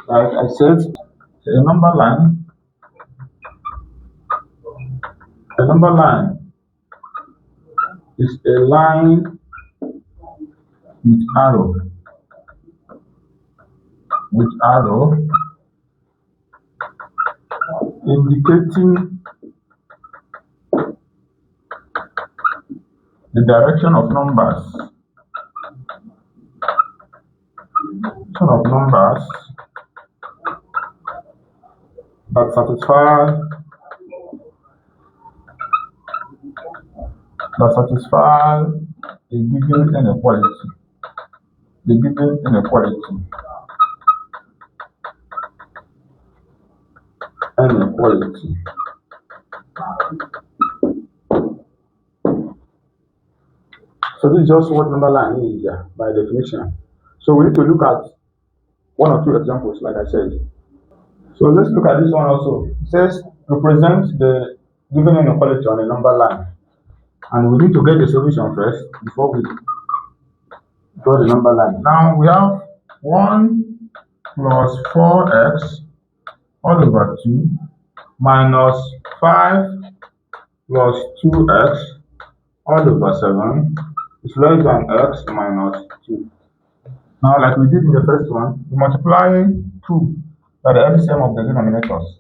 Like I said, a number line is a line with arrow indicating the direction of numbers that satisfy a given inequality. The given inequality. So this is just what number line is by definition. So we need to look at one or two examples, like I said. So let's look at this one also. It says represent the given inequality on a number line. And we need to get the solution first before we draw the number line. Now we have 1 plus 4x all over 2 minus 5 plus 2x all over 7 is less than x minus 2. Now, like we did in the first one, we multiply 2 by the LCM of the denominators.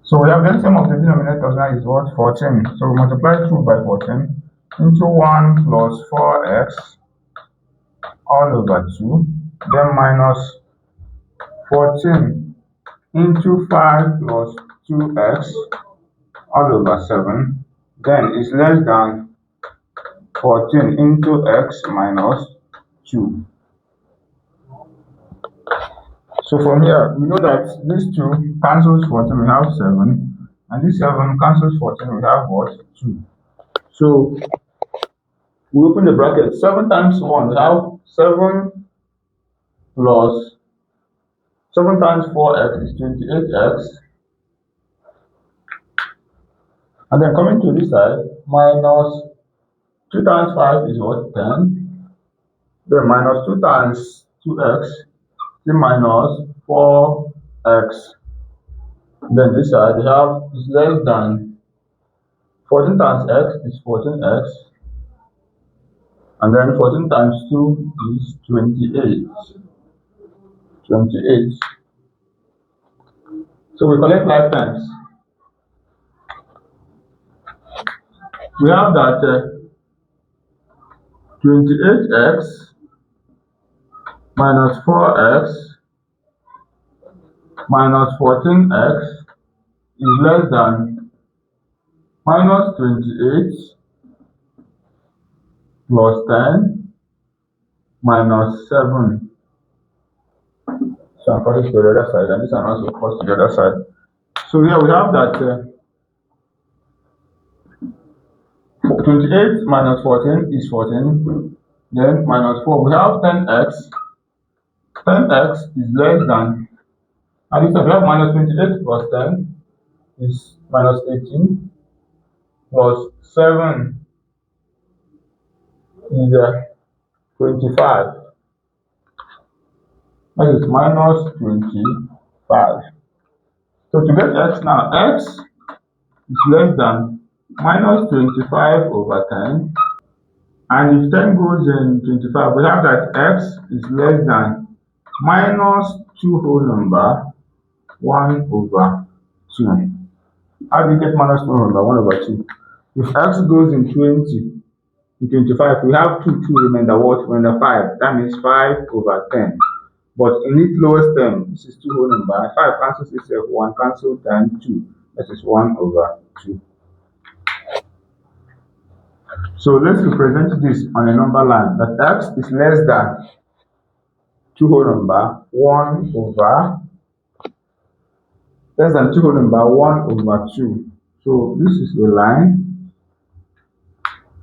So we have the LCM of the denominators now is what? 14. So we multiply 2 by 14 into 1 plus 4x all over 2, then minus 14 into 5 plus 2x all over 7, then is less than 14 into x minus 2. So from here, we know that these 2 cancels 14, we have 7, and this 7 cancels 14, we have what? 2. So we open the bracket. 7 times 1, we have 7 plus 7 times 4x is 28x. And then coming to this side, minus 2 times 5 is what? 10. Then minus 2 times 2x, then minus 4x. Then this side we have is less than 14 times x is 14x. And then 14 times 2 is 28. 28. So we collect 5 times. We have that 28x minus 4x minus 14x is less than minus 28 plus 10 minus 7. So I'm putting to the other side, and this one also goes to the other side. So here we have that 28 minus 14 is 14, then minus 4. We have 10x. 10x is less than, and this we have minus 28 plus 10 is minus 18 plus 7 is 25. That is minus 25. So to get x now, x is less than minus 25 over 10. And if 10 goes in 25, we have that x is less than minus 2 whole number 1 over 2. How do you get minus 2 whole number 1 over 2? If x goes in 20, in 25, we have 2 remainder what? Remainder 5. That means 5 over 10. But in its lowest term, this is 2 whole number. 5 cancels itself, 1 cancels, then 2. That is 1 over 2. So let's represent this on a number line that x is less than 2 whole number 1 over less than 2 whole number 1 over 2. So this is a line,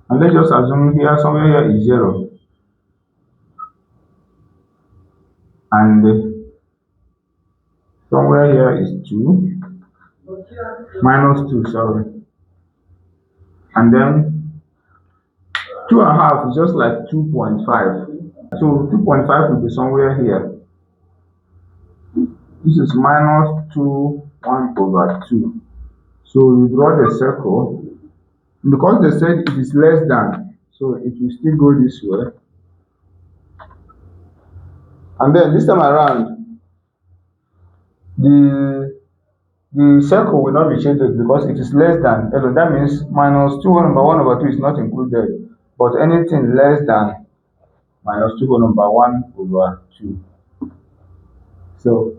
and let's just assume here somewhere here is 0, and somewhere here is 2 minus 2, sorry, and then 2.5 is just like 2.5. So 2.5 will be somewhere here. This is minus 2, 1 over 2. So you draw the circle. Because they said it is less than, so it will still go this way. And then this time around, the the circle will not be shaded because it is less than. That means minus 2 over 1 over 2 is not included. But anything less than minus 2 over 1 over 2. So